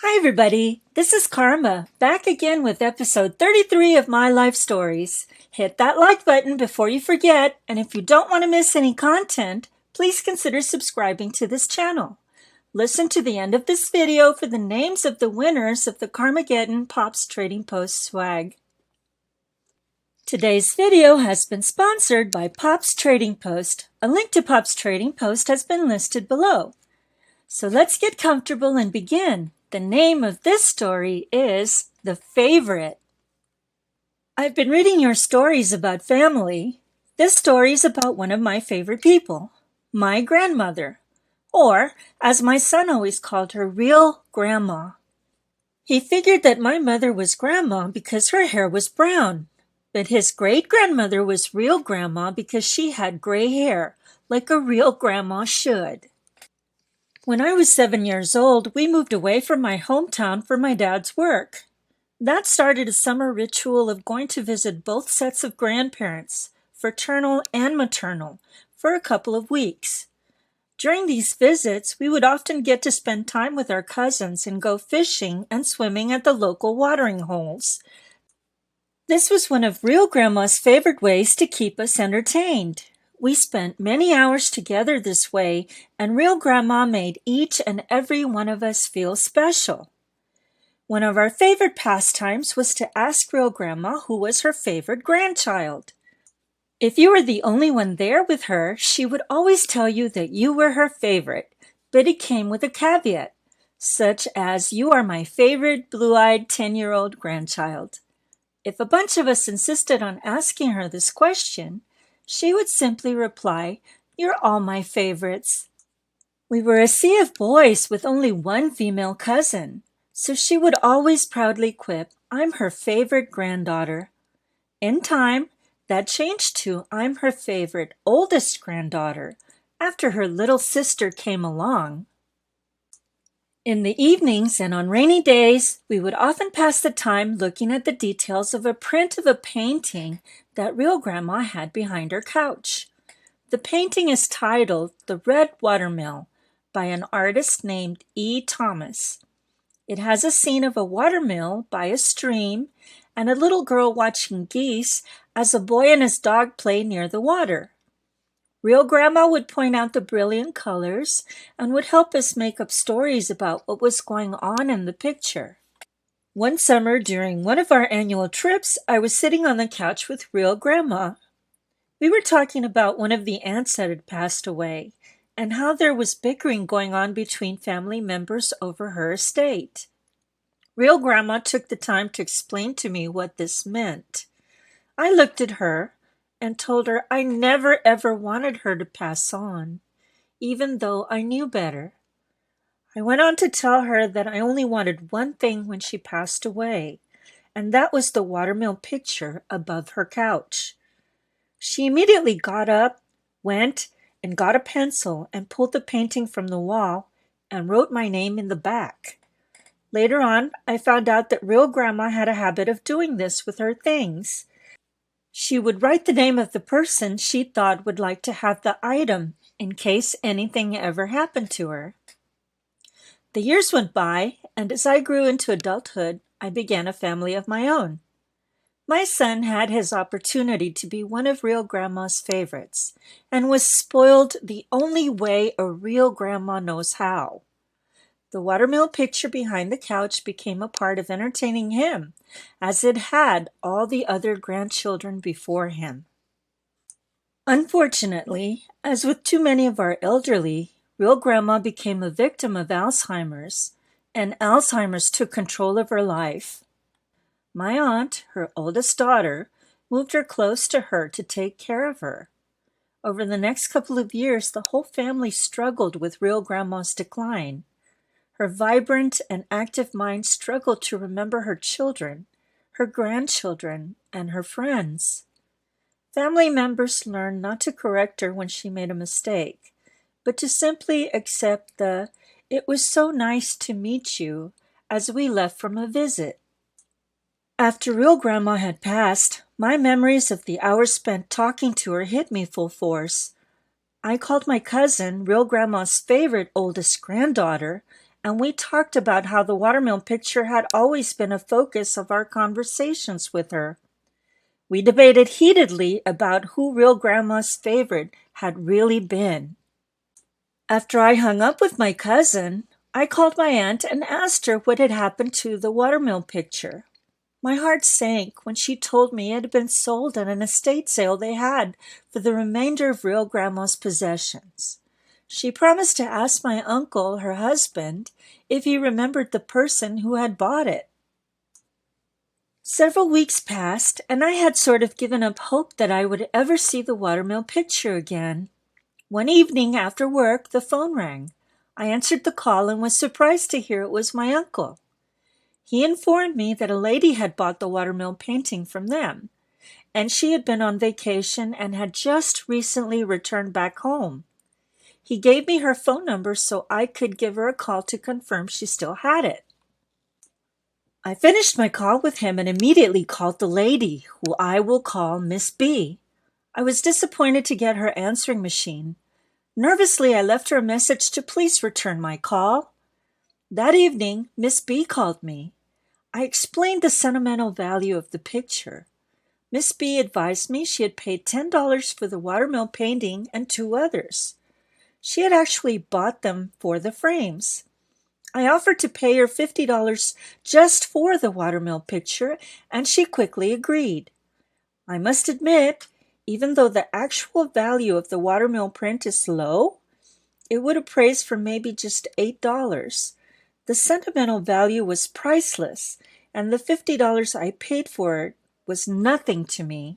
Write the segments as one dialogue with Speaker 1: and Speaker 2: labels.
Speaker 1: Hi, everybody. This is Karma, back again with episode 33 of My Life Stories. Hit that like button before you forget, and if you don't want to miss any content, please consider subscribing to this channel. Listen to the end of this video for the names of the winners of the Karmagetin Pops Trading Post swag. Today's video has been sponsored by Pops Trading Post. A link to Pops Trading Post has been listed below. So let's get comfortable and begin. The name of this story is The Favorite. I've been reading your stories about family. This story is about one of my favorite people, my grandmother, or as my son always called her, real grandma. He figured that my mother was grandma because her hair was brown, but his great-grandmother was real grandma because she had gray hair, like a real grandma should. When I was 7 years old, we moved away from my hometown for my dad's work. That started a summer ritual of going to visit both sets of grandparents, fraternal and maternal, for a couple of weeks. During these visits, we would often get to spend time with our cousins and go fishing and swimming at the local watering holes. This was one of real grandma's favorite ways to keep us entertained. We spent many hours together this way, and real grandma made each and every one of us feel special. One of our favorite pastimes was to ask real grandma who was her favorite grandchild. If you were the only one there with her, she would always tell you that you were her favorite, but it came with a caveat, such as you are my favorite blue-eyed 10-year-old grandchild. If a bunch of us insisted on asking her this question, she would simply reply, "You're all my favorites." We were a sea of boys with only one female cousin, so she would always proudly quip, "I'm her favorite granddaughter." In time, that changed to, "I'm her favorite oldest granddaughter," after her little sister came along. In the evenings and on rainy days, we would often pass the time looking at the details of a print of a painting that real grandma had behind her couch. The painting is titled The Red Watermill by an artist named E. Thomas. It has a scene of a watermill by a stream and a little girl watching geese as a boy and his dog play near the water. Real grandma would point out the brilliant colors and would help us make up stories about what was going on in the picture. One summer during one of our annual trips, I was sitting on the couch with real grandma. We were talking about one of the aunts that had passed away and how there was bickering going on between family members over her estate. Real grandma took the time to explain to me what this meant. I looked at her and told her I never ever wanted her to pass on, even though I knew better. I went on to tell her that I only wanted one thing when she passed away, and that was the watermill picture above her couch. She immediately got up, went, and got a pencil and pulled the painting from the wall and wrote my name in the back. Later on, I found out that real grandma had a habit of doing this with her things. She would write the name of the person she thought would like to have the item in case anything ever happened to her. The years went by, and as I grew into adulthood, I began a family of my own. My son had his opportunity to be one of real grandma's favorites, and was spoiled the only way a real grandma knows how. The watermill picture behind the couch became a part of entertaining him, as it had all the other grandchildren before him. Unfortunately, as with too many of our elderly, real grandma became a victim of Alzheimer's, and Alzheimer's took control of her life. My aunt, her oldest daughter, moved her close to her to take care of her. Over the next couple of years, the whole family struggled with real grandma's decline. Her vibrant and active mind struggled to remember her children, her grandchildren, and her friends. Family members learned not to correct her when she made a mistake, but to simply accept the "it was so nice to meet you" as we left from a visit. After real grandma had passed, my memories of the hours spent talking to her hit me full force. I called my cousin, real grandma's favorite oldest granddaughter, and we talked about how the watermelon picture had always been a focus of our conversations with her. We debated heatedly about who real grandma's favorite had really been. After I hung up with my cousin, I called my aunt and asked her what had happened to the watermelon picture. My heart sank when she told me it had been sold at an estate sale they had for the remainder of real grandma's possessions. She promised to ask my uncle, her husband, if he remembered the person who had bought it. Several weeks passed, and I had sort of given up hope that I would ever see the watermelon picture again. One evening after work, the phone rang. I answered the call and was surprised to hear it was my uncle. He informed me that a lady had bought the watermelon painting from them, and she had been on vacation and had just recently returned back home. He gave me her phone number so I could give her a call to confirm she still had it. I finished my call with him and immediately called the lady, who I will call Miss B. I was disappointed to get her answering machine. Nervously, I left her a message to please return my call. That evening, Miss B called me. I explained the sentimental value of the picture. Miss B advised me she had paid $10 for the watermelon painting and 2 others. She had actually bought them for the frames. I offered to pay her $50 just for the watermelon picture, and she quickly agreed. I must admit, even though the actual value of the watermelon print is low, it would appraise for maybe just $8. The sentimental value was priceless, and the $50 I paid for it was nothing to me.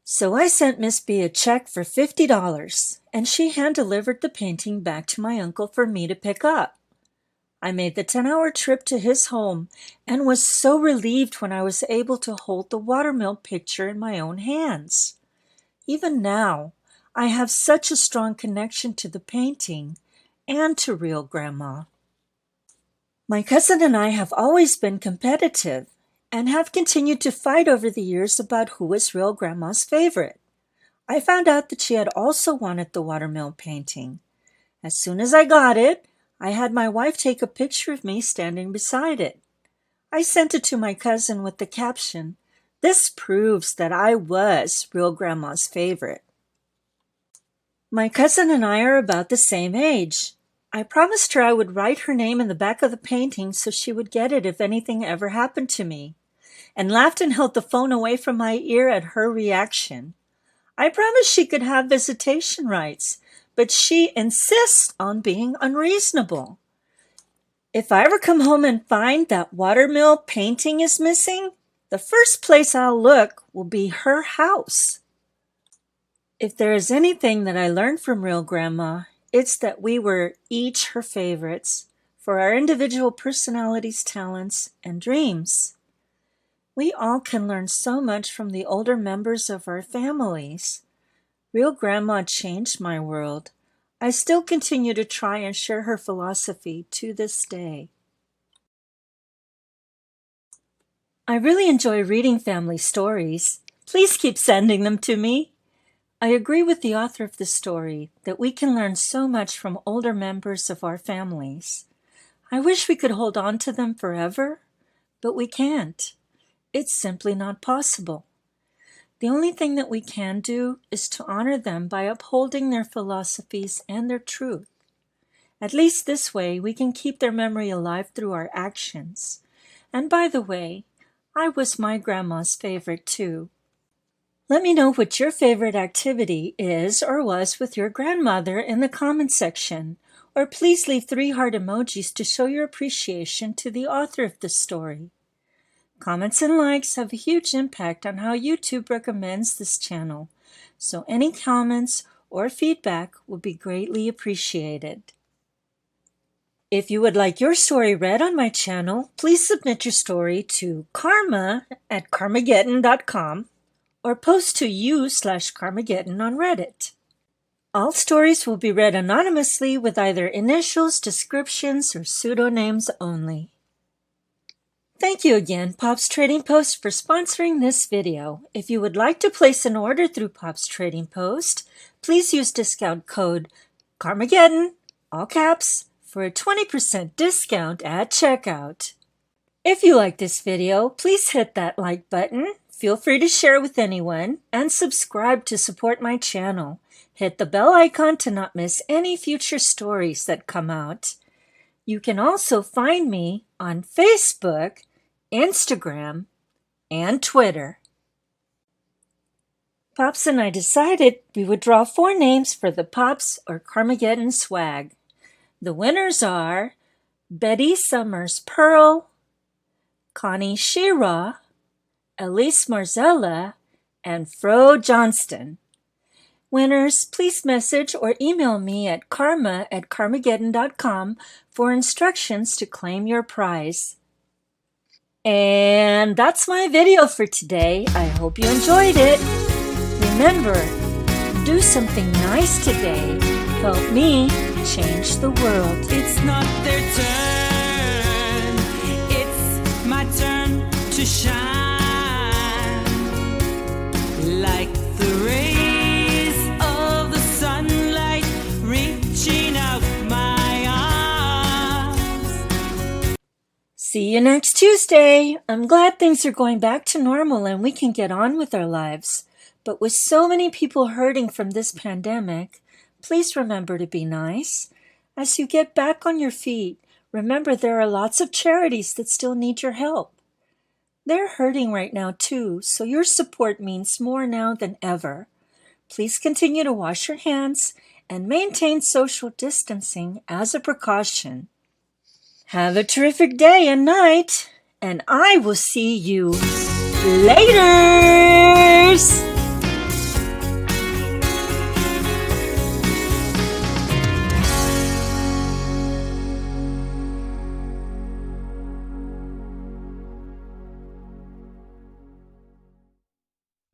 Speaker 1: So I sent Miss B a check for $50, and she hand-delivered the painting back to my uncle for me to pick up. I made the 10-hour trip to his home and was so relieved when I was able to hold the watermelon picture in my own hands. Even now, I have such a strong connection to the painting and to real grandma. My cousin and I have always been competitive and have continued to fight over the years about who was real grandma's favorite. I found out that she had also wanted the watermelon painting. As soon as I got it, I had my wife take a picture of me standing beside it. I sent it to my cousin with the caption, "This proves that I was real grandma's favorite." My cousin and I are about the same age. I promised her I would write her name in the back of the painting so she would get it if anything ever happened to me, and laughed and held the phone away from my ear at her reaction. I promised she could have visitation rights, but she insists on being unreasonable. If I ever come home and find that watermelon painting is missing, the first place I'll look will be her house. If there is anything that I learned from real grandma, it's that we were each her favorites for our individual personalities, talents, and dreams. We all can learn so much from the older members of our families. Real grandma changed my world. I still continue to try and share her philosophy to this day. I really enjoy reading family stories. Please keep sending them to me. I agree with the author of the story that we can learn so much from older members of our families. I wish we could hold on to them forever, but we can't. It's simply not possible. The only thing that we can do is to honor them by upholding their philosophies and their truth. At least this way we can keep their memory alive through our actions. And by the way, I was my grandma's favorite too. Let me know what your favorite activity is or was with your grandmother in the comment section, or please leave 3 heart emojis to show your appreciation to the author of the story. Comments and likes have a huge impact on how YouTube recommends this channel, so any comments or feedback will be greatly appreciated. If you would like your story read on my channel, please submit your story to karma@karmagetin.com or post to u/Karmagetin on Reddit. All stories will be read anonymously with either initials, descriptions, or pseudonyms only. Thank you again, Pops Trading Post, for sponsoring this video. If you would like to place an order through Pops Trading Post, please use discount code Karmagetin, all caps, for a 20% discount at checkout. If you like this video, please hit that like button. Feel free to share with anyone and subscribe to support my channel. Hit the bell icon to not miss any future stories that come out. You can also find me on Facebook, Instagram, and Twitter. Pops and I decided we would draw 4 names for the Pops or Karmagetin swag. The winners are Betty Summers Pearl, Connie Shira, Elise Marzella, and Fro Johnston. Winners, please message or email me at karma@karmageddon.com for instructions to claim your prize. And that's my video for today. I hope you enjoyed it. Remember, do something nice today. Help me change the world.
Speaker 2: It's not their turn, it's my turn to shine. Like the rays of the sunlight reaching out my arms.
Speaker 1: See you next Tuesday. I'm glad things are going back to normal and we can get on with our lives. But with so many people hurting from this pandemic, please remember to be nice. As you get back on your feet, remember there are lots of charities that still need your help. They're hurting right now too, so your support means more now than ever. Please continue to wash your hands and maintain social distancing as a precaution. Have a terrific day and night, and I will see you later.